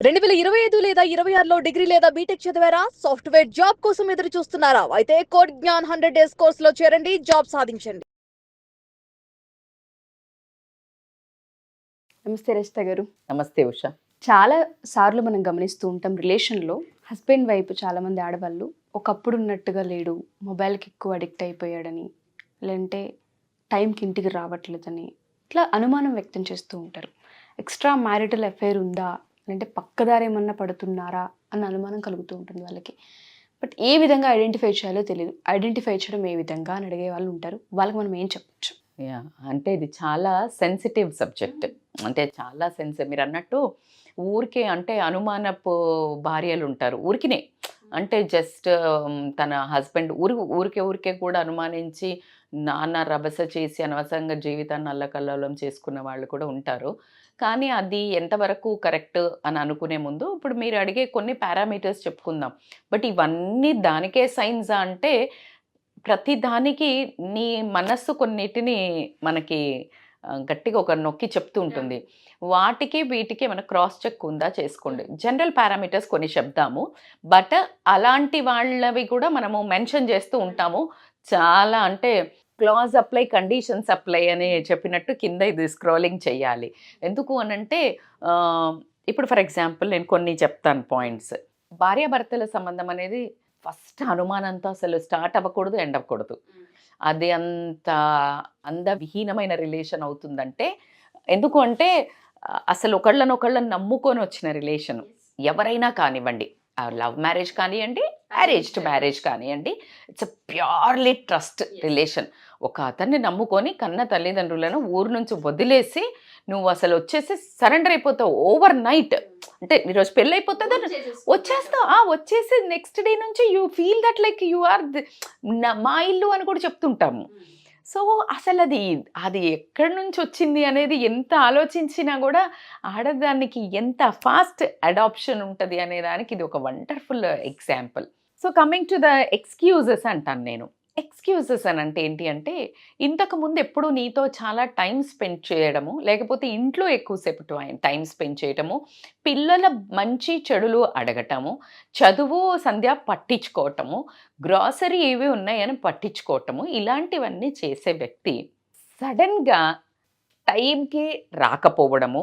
2025 లేదా 26లో డిగ్రీ లేదా బీటెక్ చదివారా? సాఫ్ట్‌వేర్ జాబ్ కోసం ఎదురు చూస్తున్నారా? అయితే కోడ్ జ్ఞాన్ 100 డేస్ కోర్సులో చేరండి. జాబ్ సాధించండి. నమస్తే రజిత గారు. నమస్తే ఉష. చాలా సార్లు మనం గమనిస్తూ ఉంటాం రిలేషన్లో హస్బెండ్ వైపు చాలామంది ఆడవాళ్ళు ఒకప్పుడు ఉన్నట్టుగా లేడు, మొబైల్కి ఎక్కువ అడిక్ట్ అయిపోయాడని, లేదంటే టైంకి ఇంటికి రావట్లేదని ఇట్లా అనుమానం వ్యక్తం చేస్తూ ఉంటారు. ఎక్స్ట్రా మ్యారిటల్ అఫైర్ ఉందా, లేదంటే పక్కదారి ఏమన్నా పడుతున్నారా అన్న అనుమానం కలుగుతూ ఉంటుంది వాళ్ళకి. బట్ ఏ విధంగా ఐడెంటిఫై చేయాలో తెలియదు. ఐడెంటిఫై చేయడం ఏ విధంగా అని అడిగే వాళ్ళు ఉంటారు. వాళ్ళకి మనం ఏం చెప్పచ్చు? అంటే ఇది చాలా సెన్సిటివ్ సబ్జెక్ట్. అంటే చాలా మీరు అన్నట్టు ఊరికే అంటే అనుమానపు భార్యలు ఉంటారు. ఊరికినే అంటే జస్ట్ తన హస్బెండ్ ఊరికే కూడా అనుమానించి నాన్న రభస చేసి అనవసరంగా జీవితాన్ని అల్లకల్లోలం చేసుకున్న వాళ్ళు కూడా ఉంటారు. కానీ అది ఎంతవరకు కరెక్ట్ అని అనుకునే ముందు ఇప్పుడు మీరు అడిగే కొన్ని పారామీటర్స్ చెప్పుకుందాం. బట్ ఇవన్నీ దానికే సైన్సా అంటే ప్రతి దానికి నీ మనస్సు కొన్నిటిని మనకి గట్టిగా ఒక నొక్కి చెప్తూ ఉంటుంది. వాటికి వీటికి మన క్రాస్ చెక్ ఉందా చేసుకోండి. జనరల్ పారామీటర్స్ కొన్ని చెప్దాము, బట్ అలాంటి వాళ్ళవి కూడా మనము మెన్షన్ చేస్తూ ఉంటాము. చాలా అంటే క్లాజ్ అప్లై కండిషన్స్ అప్లై అని చెప్పినట్టు కింద ఇది స్క్రోలింగ్ చేయాలి. ఎందుకు అనంటే ఇప్పుడు ఫర్ ఎగ్జాంపుల్ నేను కొన్ని చెప్తాను పాయింట్స్. భార్యాభర్తల సంబంధం అనేది ఫస్ట్ అనుమానంతో అసలు స్టార్ట్ అవ్వకూడదు, ఎండ్ అవ్వకూడదు. అది అంత అందవిహీనమైన రిలేషన్ అవుతుందంటే ఎందుకు అంటే అసలు ఒకళ్ళని నమ్ముకొని వచ్చిన రిలేషన్ ఎవరైనా కానివ్వండి, లవ్ మ్యారేజ్ కానివ్వండి, అరేంజ్డ్ మ్యారేజ్ కానివ్వండి, it's a purely trust relation. ఒక అతన్ని నమ్ముకొని కన్న తల్లిదండ్రులను ఊరు నుంచి వదిలేసి నువ్వు అసలు వచ్చేసి సరెండర్ అయిపోతావు ఓవర్ నైట్. అంటే ఈరోజు పెళ్ళి అయిపోతుందా వచ్చేస్తావు, వచ్చేసి నెక్స్ట్ డే నుంచి you feel that like you are మా ఇల్లు అని కూడా చెప్తుంటాము. సో అసలు అది ఎక్కడి నుంచి వచ్చింది అనేది ఎంత ఆలోచించినా కూడా ఆడదానికి ఎంత ఫాస్ట్ అడాప్షన్ ఉంటుంది అనే దానికి ఇది ఒక wonderful example. So coming to the excuses అంటాను నేను. ఎక్స్క్యూజెస్ అని అంటే ఏంటి అంటే ఇంతకుముందు ఎప్పుడు నీతో చాలా టైం స్పెండ్ చేయడము, లేకపోతే ఇంట్లో ఎక్కువసేపు టైం స్పెండ్ చేయటము, పిల్లల మంచి చెడులు అడగటము, చదువు సంధ్య పట్టించుకోవటము, గ్రాసరీ ఏవి ఉన్నాయని పట్టించుకోవటము, ఇలాంటివన్నీ చేసే వ్యక్తి సడన్గా టైంకి రాకపోవడము,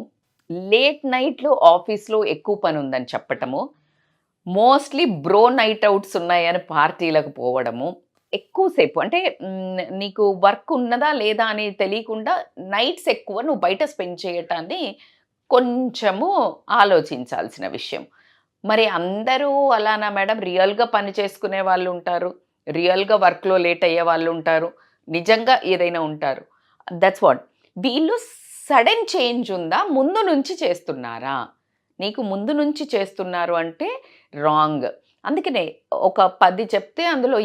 లేట్ నైట్లో ఆఫీస్లో ఎక్కువ పని ఉందని చెప్పటము, మోస్ట్లీ బ్రో నైట్ అవుట్స్ ఉన్నాయని పార్టీలకు పోవడము, ఎక్కువసేపు అంటే నీకు వర్క్ ఉన్నదా లేదా అని తెలియకుండా నైట్స్ ఎక్కువ నువ్వు బయట స్పెండ్ చేయటాన్ని కొంచెము ఆలోచించాల్సిన విషయం. మరి అందరూ అలానా మేడం? రియల్గా పని చేసుకునే వాళ్ళు ఉంటారు, రియల్గా వర్క్లో లేట్ అయ్యే వాళ్ళు ఉంటారు, నిజంగా ఏదైనా ఉంటారు. That's what. వీళ్ళు సడన్ చేంజ్ ఉందా, ముందు నుంచి చేస్తున్నారా? నీకు ముందు నుంచి చేస్తున్నారు అంటే రాంగ్. అందుకనే ఒక 10 చెప్తే అందులో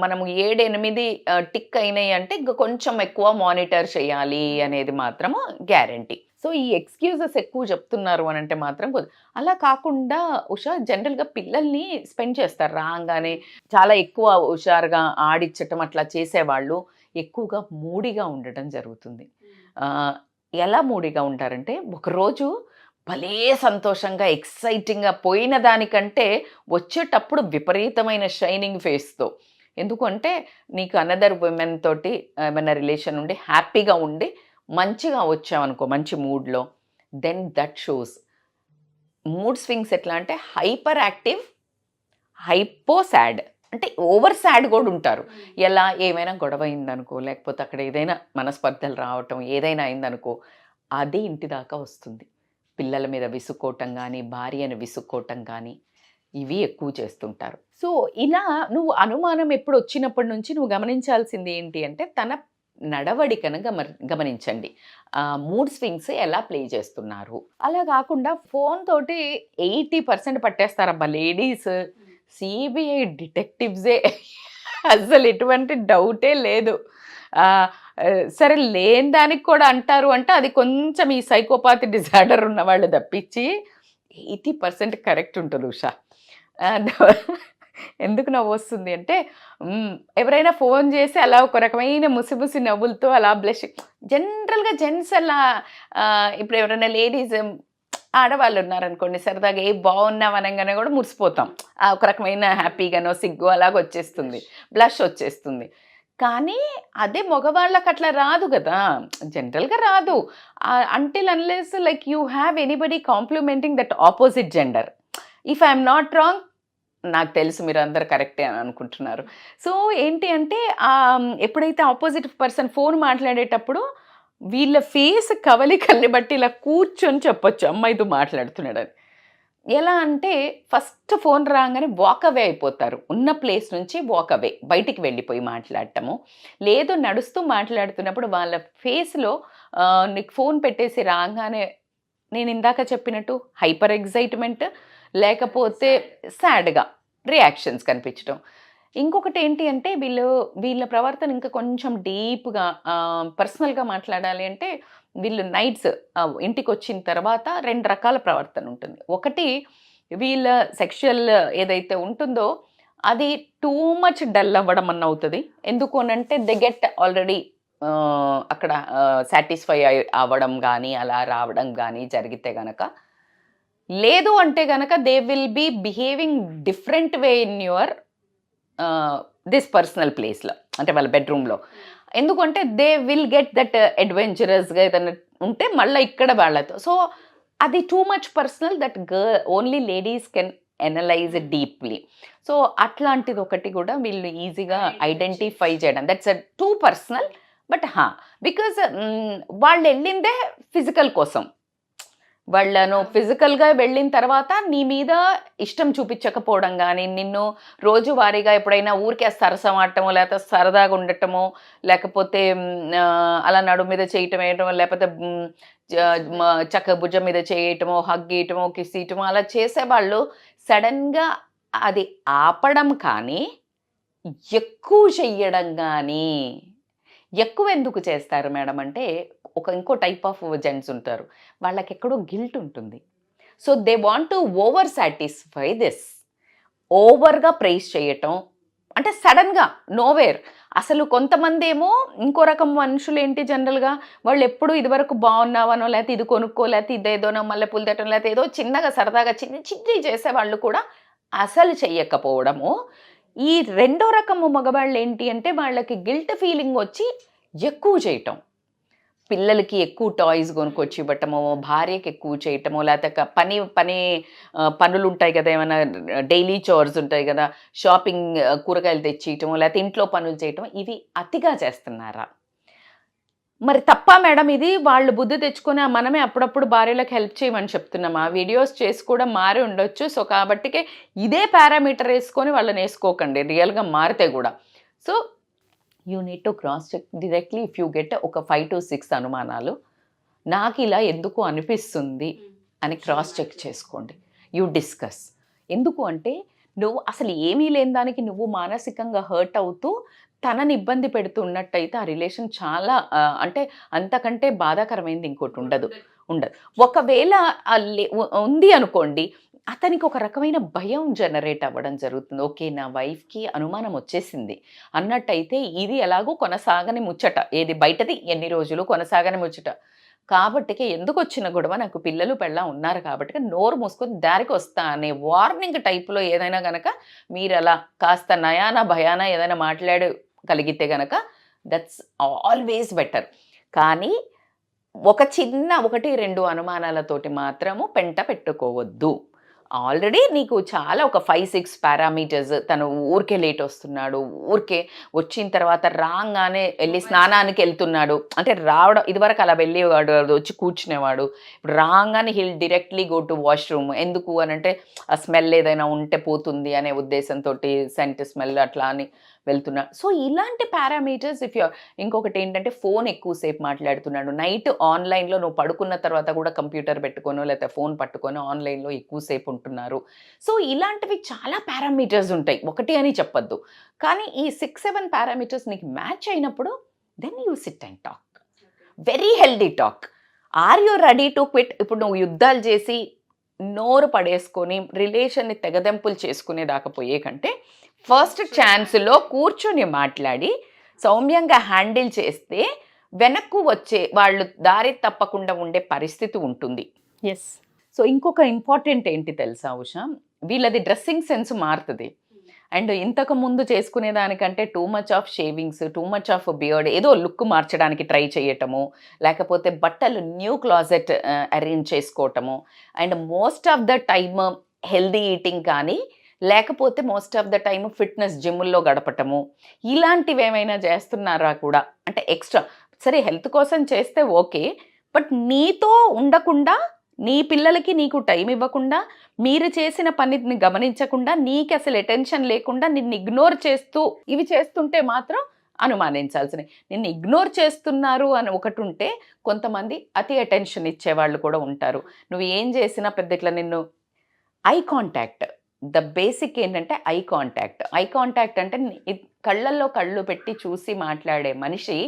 మనము 7, 8 టిక్ అయినాయి అంటే కొంచెం ఎక్కువ మానిటర్ చేయాలి అనేది మాత్రము గ్యారంటీ. సో ఈ ఎక్స్క్యూజెస్ ఎక్కువ చెప్తున్నారు అని అంటే మాత్రం అలా కాకుండా జనరల్గా పిల్లల్ని స్పెండ్ చేస్తారు రాగానే చాలా ఎక్కువ హుషారుగా ఆడిచ్చటం అట్లా చేసేవాళ్ళు ఎక్కువగా మూడిగా ఉండటం జరుగుతుంది. ఎలా మూడిగా ఉంటారంటే ఒకరోజు భలే సంతోషంగా ఎక్సైటింగ్గా పోయిన దానికంటే వచ్చేటప్పుడు విపరీతమైన షైనింగ్ ఫేస్తో. ఎందుకంటే నీకు అనదర్ ఉమెన్ తోటి ఏమైనా రిలేషన్ ఉండి హ్యాపీగా ఉండి మంచిగా వచ్చావనుకో మంచి మూడ్లో, then that shows. Mood swings ఎట్లా అంటే హైపర్ యాక్టివ్, హైపో సాడ్, అంటే ఓవర్ సాడ్ కూడా ఉంటారు. ఎలా ఏమైనా గొడవ అయిందనుకో, లేకపోతే అక్కడ ఏదైనా మనస్పర్ధలు రావటం ఏదైనా అయిందనుకో, అది ఇంటి దాకా వస్తుంది. పిల్లల మీద విసుక్కోవటం కానీ, భార్యను విసుక్కోవటం కానీ, ఇవి ఎక్కువ చేస్తుంటారు. సో ఇలా నువ్వు అనుమానం ఎప్పుడు వచ్చినప్పటి నుంచి నువ్వు గమనించాల్సింది ఏంటి అంటే తన నడవడికను గమనించండి. మూడ్ స్వింగ్స్ ఎలా ప్లే చేస్తున్నారు. అలా కాకుండా ఫోన్ తోటి 80% పట్టేస్తారబ్బా లేడీస్. సిబిఐ డిటెక్టివ్సే, అసలు ఎటువంటి డౌటే లేదు. సరే లేని దానికి కూడా అంటారు అంటే అది కొంచెం ఈ సైకోపాతి డిజార్డర్ ఉన్న వాళ్ళు తప్పించి 80% కరెక్ట్ ఉంటుంది ఉషా. ఎందుకు నవ్వు వస్తుంది అంటే ఎవరైనా ఫోన్ చేసి అలా ఒక రకమైన ముసిముసి నవ్వులతో అలా బ్లష్. జనరల్గా జెంట్స్ అలా ఇప్పుడు ఎవరైనా లేడీస్ ఆడవాళ్ళు ఉన్నారనుకోండి సరదాగా ఏ బాగున్నాం అనగానే కూడా మురిసిపోతాం, ఒక రకమైన హ్యాపీగానో సిగ్గు అలాగ వచ్చేస్తుంది, బ్లష్ వచ్చేస్తుంది. కానీ అదే మగవాళ్ళకి అట్లా రాదు కదా, జనరల్గా రాదు. Until unless like you have anybody complimenting that opposite gender. If I'm not wrong, నాకు తెలుసు మీరు అందరు కరెక్టే అని అనుకుంటున్నారు. సో ఏంటి అంటే ఎప్పుడైతే ఆపోజిట్ పర్సన్ ఫోన్ మాట్లాడేటప్పుడు వీళ్ళ ఫేస్ కవలికల్ని బట్టి ఇలా కూర్చొని చెప్పొచ్చు అమ్మాయితో మాట్లాడుతున్నాడని. ఎలా అంటే ఫస్ట్ ఫోన్ రాగానే వాక్ అవే అయిపోతారు, ఉన్న ప్లేస్ నుంచి వాక్ అవే, బయటికి వెళ్ళిపోయి మాట్లాడటము. లేదు నడుస్తూ మాట్లాడుతున్నప్పుడు వాళ్ళ ఫేస్లో నీకు ఫోన్ పెట్టేసి రాగానే నేను ఇందాక చెప్పినట్టు హైపర్ ఎగ్జైట్మెంట్ లేకపోతే సాడ్గా రియాక్షన్స్ కనిపించడం. ఇంకొకటి ఏంటి అంటే వీళ్ళ ప్రవర్తన ఇంకా కొంచెం డీప్గా పర్సనల్గా మాట్లాడాలి అంటే వీళ్ళు నైట్స్ ఇంటికి వచ్చిన తర్వాత 2 రకాల ప్రవర్తన ఉంటుంది. ఒకటి వీళ్ళ సెక్షువల్ ఏదైతే ఉంటుందో అది టూ మచ్ డల్ అవ్వడం అన్న అవుతుంది. ఎందుకు అనంటే దే గెట్ ఆల్రెడీ అక్కడ సాటిస్ఫై అవ్వడం కానీ అలా రావడం కానీ జరిగితే గనక. లేదు అంటే గనక they will be behaving different way in your this personal ప్లేస్లో, అంటే వాళ్ళ బెడ్రూమ్లో. ఎందుకంటే దే విల్ గెట్ దట్ అడ్వెంచరస్గా ఏదైనా ఉంటే మళ్ళీ ఇక్కడ వాళ్ళతో. సో అది too much personal, that only ladies can analyse deeply. So అట్లాంటిది ఒకటి కూడా వీళ్ళు ఈజీగా ఐడెంటిఫై చేయడం, that's too personal. But because వాళ్ళు వెళ్ళిందే ఫిజికల్ కోసం, వాళ్ళను ఫిజికల్గా వెళ్ళిన తర్వాత నీ మీద ఇష్టం చూపించకపోవడం కానీ, నిన్ను రోజువారీగా ఎప్పుడైనా ఊరికే సరసం ఆడటమో లేకపోతే సరదాగా ఉండటమో లేకపోతే అలా నడు మీద చేయటం వేయటమో లేకపోతే చక్క భుజం మీద చేయటమో హగ్ చేయటమో కిస్ చేయటమో అలా చేసేవాళ్ళు సడన్గా అది ఆపడం కానీ ఎక్కువ చెయ్యడం కానీ. ఎక్కువ ఎందుకు చేస్తారు మేడం అంటే ఇంకో టైప్ ఆఫ్ జెంట్స్ ఉంటారు, వాళ్ళకి ఎక్కడో గిల్ట్ ఉంటుంది. So they want to over satisfy this, ఓవర్గా ప్రైజ్ చేయటం అంటే సడన్గా నోవేర్. అసలు కొంతమంది ఏమో ఇంకో రకం మనుషులు ఏంటి జనరల్గా వాళ్ళు ఎప్పుడు ఇదివరకు బాగున్నావనో లేకపోతే ఇది కొనుక్కో లేకపోతే ఇదేదోనో మల్లెపూలు తట్టడం లేకపోతే ఏదో చిన్నగా సరదాగా చిన్ని చేసేవాళ్ళు కూడా అసలు చెయ్యకపోవడము. ఈ రెండో రకము మగవాళ్ళు ఏంటి అంటే వాళ్ళకి గిల్ట్ ఫీలింగ్ వచ్చి ఎక్కువ చేయటం, పిల్లలకి ఎక్కువ టాయ్స్ కొనుక్కొచ్చి ఇవ్వటమో, భార్యకి ఎక్కువ చేయటమో, లేకపోతే పనులు ఉంటాయి కదా, ఏమైనా డైలీ చోర్స్ ఉంటాయి కదా, షాపింగ్ కూరగాయలు తెచ్చియటమో లేకపోతే ఇంట్లో పనులు చేయటం, ఇవి అతిగా చేస్తున్నారా? మరి తప్ప మేడం ఇది? వాళ్ళు బుద్ధి తెచ్చుకొని మనమే అప్పుడప్పుడు భార్యలకు హెల్ప్ చేయమని చెప్తున్నాం. ఆ వీడియోస్ చేసి కూడా మారి ఉండొచ్చు. సో కాబట్టికే ఇదే పారామీటర్ వేసుకొని వాళ్ళని వేసుకోకండి రియల్గా మారితే కూడా. So you need to cross check directly if you get ఒక 5 to 6 అనుమానాలు, నాకు ఇలా ఎందుకు అనిపిస్తుంది అని క్రాస్ చెక్ చేసుకోండి. You discuss. ఎందుకు అంటే నువ్వు అసలు ఏమీ లేని దానికి నువ్వు మానసికంగా హర్ట్ అవుతూ తనని ఇబ్బంది పెడుతున్నట్టయితే ఆ రిలేషన్ చాలా అంటే అంతకంటే బాధాకరమైంది ఇంకోటి ఉండదు. ఒకవేళ ఉంది అనుకోండి, అతనికి ఒక రకమైన భయం జనరేట్ అవ్వడం జరుగుతుంది. ఓకే, నా వైఫ్కి అనుమానం వచ్చేసింది అన్నట్టయితే ఇది ఎలాగో కొనసాగని ముచ్చట, ఏది బయటది ఎన్ని రోజులు కొనసాగని ముచ్చట కాబట్టికి ఎందుకు వచ్చిన గొడవ, నాకు పిల్లలు పెళ్ళం ఉన్నారు కాబట్టి నోరు మూసుకొని దారికి వస్తా అనే వార్నింగ్ టైప్లో ఏదైనా గనక మీరు అలా కాస్త నయానా భయానా ఏదైనా మాట్లాడగలిగితే గనక దట్స్ ఆల్వేస్ బెటర్. కానీ ఒక చిన్న 1-2 అనుమానాలతోటి మాత్రము పెంట పెట్టుకోవద్దు. ఆల్రెడీ నీకు చాలా ఒక 5-6 పారామీటర్స్, తను ఊరికే లేట్ వస్తున్నాడు, ఊరికే వచ్చిన తర్వాత రాగానే వెళ్ళి స్నానానికి వెళ్తున్నాడు అంటే రావడం, ఇదివరకు అలా వెళ్ళేవాడు వచ్చి కూర్చునేవాడు, ఇప్పుడు రాగానే hill directly go to washroom. ఎందుకు అని అంటే ఆ స్మెల్ ఏదైనా ఉంటే పోతుంది అనే ఉద్దేశంతో సెంట్ స్మెల్ అట్లా అని వెళ్తున్నాడు. సో ఇలాంటి పారామీటర్స్ ఇఫ్ యూ. ఇంకొకటి ఏంటంటే ఫోన్ ఎక్కువసేపు మాట్లాడుతున్నాడు, నైట్ ఆన్లైన్లో నువ్వు పడుకున్న తర్వాత కూడా కంప్యూటర్ పెట్టుకోనో లేకపోతే ఫోన్ పట్టుకొని ఆన్లైన్లో ఎక్కువసేపు ఉంటున్నారు. సో ఇలాంటివి చాలా పారామీటర్స్ ఉంటాయి, ఒకటి అని చెప్పొద్దు. కానీ ఈ 6-7 పారామీటర్స్ నీకు మ్యాచ్ అయినప్పుడు then you sit and talk, very healthy talk. Are you ready to quit? ఇప్పుడు నువ్వు యుద్ధాలు చేసి నోరు పడేసుకొని రిలేషన్ని తెగదెంపులు చేసుకునే దాకపోయే కంటే ఫస్ట్ ఛాన్స్లో కూర్చొని మాట్లాడి సౌమ్యంగా హ్యాండిల్ చేస్తే వెనక్కు వచ్చే వాళ్ళు దారి తప్పకుండా ఉండే పరిస్థితి ఉంటుంది. ఎస్. సో ఇంకొక ఇంపార్టెంట్ ఏంటి తెలుసా ఉషా, వీళ్ళది డ్రెస్సింగ్ సెన్స్ మారుతుంది. అండ్ ఇంతకు ముందు చేసుకునే దానికంటే too much of shavings, too much of beard, ఏదో లుక్ మార్చడానికి ట్రై చేయటము, లేకపోతే బట్టలు న్యూ క్లాజెట్ అరేంజ్ చేసుకోవటము, and most of the time healthy eating కానీ, లేకపోతే most of the time fitness జిమ్ముల్లో గడపటము, ఇలాంటివి ఏమైనా చేస్తున్నారా కూడా? అంటే ఎక్స్ట్రా సరే హెల్త్ కోసం చేస్తే ఓకే, బట్ నీతో ఉండకుండా, నీ పిల్లలకి నీకు టైం ఇవ్వకుండా, మీరు చేసిన పనిని గమనించకుండా, నీకు అసలు అటెన్షన్ లేకుండా నిన్ను ఇగ్నోర్ చేస్తూ ఇవి చేస్తుంటే మాత్రం అనుమానించాల్సినవి. నిన్ను ఇగ్నోర్ చేస్తున్నారు అని ఒకటి ఉంటే, కొంతమంది అతి అటెన్షన్ ఇచ్చేవాళ్ళు కూడా ఉంటారు. నువ్వు ఏం చేసినా పెద్ద ఇట్లా నిన్ను ఐ కాంటాక్ట్, ద బేసిక్ ఏంటంటే ఐ కాంటాక్ట్. ఐ కాంటాక్ట్ అంటే కళ్ళల్లో కళ్ళు పెట్టి చూసి మాట్లాడే మనిషి,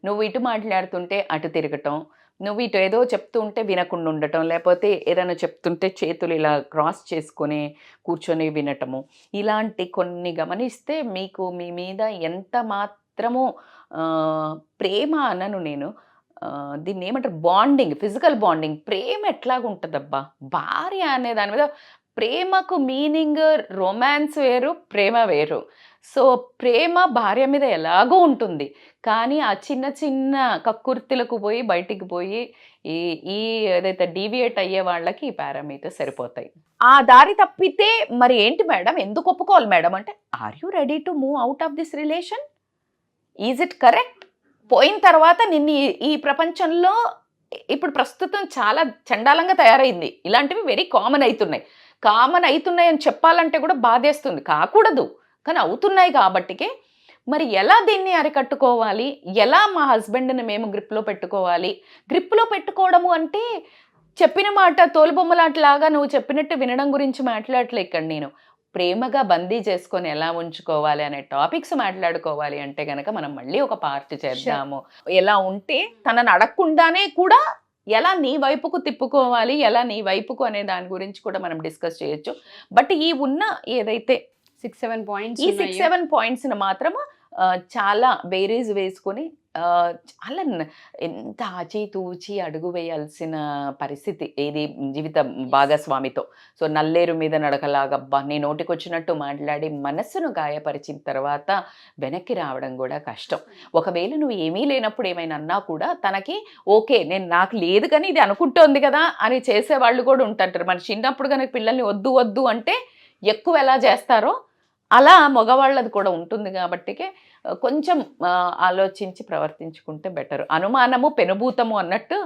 నువ్వు ఇటు మాట్లాడుతుంటే అటు తిరగటం, నువ్వు ఇటు ఏదో చెప్తూ ఉంటే వినకుండా ఉండటం, లేకపోతే ఏదైనా చెప్తుంటే చేతులు ఇలా క్రాస్ చేసుకొని కూర్చొని వినటము, ఇలాంటి కొన్ని గమనిస్తే మీకు మీ మీద ఎంత మాత్రమో ప్రేమ అనను నేను, దీన్ని ఏమంటారు, బాండింగ్, ఫిజికల్ బాండింగ్. ప్రేమ ఎట్లాగుంటుందబ్బా, భార్య అనే దాని మీద ప్రేమకు మీనింగ్ రొమాన్స్ వేరు, ప్రేమ వేరు. సో ప్రేమ భార్య మీద ఎలాగో ఉంటుంది, కానీ ఆ చిన్న చిన్న కక్కుర్తిలకు పోయి బయటికి పోయి ఈ ఏదైతే డీవియేట్ అయ్యే వాళ్ళకి ఈ పారామీటర్స్ సరిపోతాయి. ఆ దారి తప్పితే మరి ఏంటి మేడం, ఎందుకు ఒప్పుకోవాలి మేడం అంటే, are you ready to move out of this relation? Is it correct? పోయిన తర్వాత నిన్ను ఈ ప్రపంచంలో ఇప్పుడు ప్రస్తుతం చాలా చండాలంగా తయారైంది. ఇలాంటివి వెరీ కామన్ అవుతున్నాయి అని చెప్పాలంటే కూడా బాధేస్తుంది, కాకూడదు కానీ అవుతున్నాయి. కాబట్టికే మరి ఎలా దీన్ని అరికట్టుకోవాలి, ఎలా మా హస్బెండ్ని మేము గ్రిప్లో పెట్టుకోవాలి? గ్రిప్లో పెట్టుకోవడము అంటే చెప్పిన మాట తోలుబొమ్మలాట్లాగా నువ్వు చెప్పినట్టు వినడం గురించి మాట్లాడలే ఇక్కడ నేను. ప్రేమగా బందీ చేసుకొని ఎలా ఉంచుకోవాలి అనే టాపిక్స్ మాట్లాడుకోవాలి అంటే కనుక మనం మళ్ళీ ఒక పార్ట్ చేద్దాము. ఎలా ఉంటే తనని అడగకుండానే కూడా ఎలా నీ వైపుకు తిప్పుకోవాలి, ఎలా నీ వైపుకు అనే దాని గురించి కూడా మనం డిస్కస్ చేయొచ్చు. బట్ ఈ ఉన్న ఏదైతే 6-7 పాయింట్స్, ఈ 6-7 పాయింట్స్ని మాత్రము చాలా బేరీజ్ వేసుకొని చాలా ఎంత ఆచితూచి అడుగు వేయాల్సిన పరిస్థితి ఏది జీవిత భాగస్వామితో. సో నల్లేరు మీద నడకలాగబ్బా నీ నోటికి వచ్చినట్టు మాట్లాడి మనస్సును గాయపరిచిన తర్వాత వెనక్కి రావడం కూడా కష్టం. ఒకవేళ నువ్వు ఏమీ లేనప్పుడు ఏమైనా అన్నా కూడా తనకి ఓకే నాకు లేదు కానీ ఇది అనుకుంటోంది కదా అని చేసేవాళ్ళు కూడా ఉంటారు. మన చిన్నప్పుడు కనుక పిల్లల్ని వద్దు వద్దు అంటే ఎక్కువ ఎలా చేస్తారో అలా మగవాళ్ళది కూడా ఉంటుంది. కాబట్టి కొంచెం ఆలోచించి ప్రవర్తించుకుంటే బెటర్. అనుమానము పెనుభూతము అన్నట్టు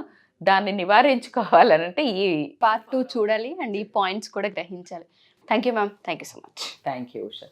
దాన్ని నివారించుకోవాలనంటే ఈ పార్ట్ 2 చూడాలి అండ్ ఈ పాయింట్స్ కూడా గ్రహించాలి. Thank you ma'am, thank you so much. Thank you Usha.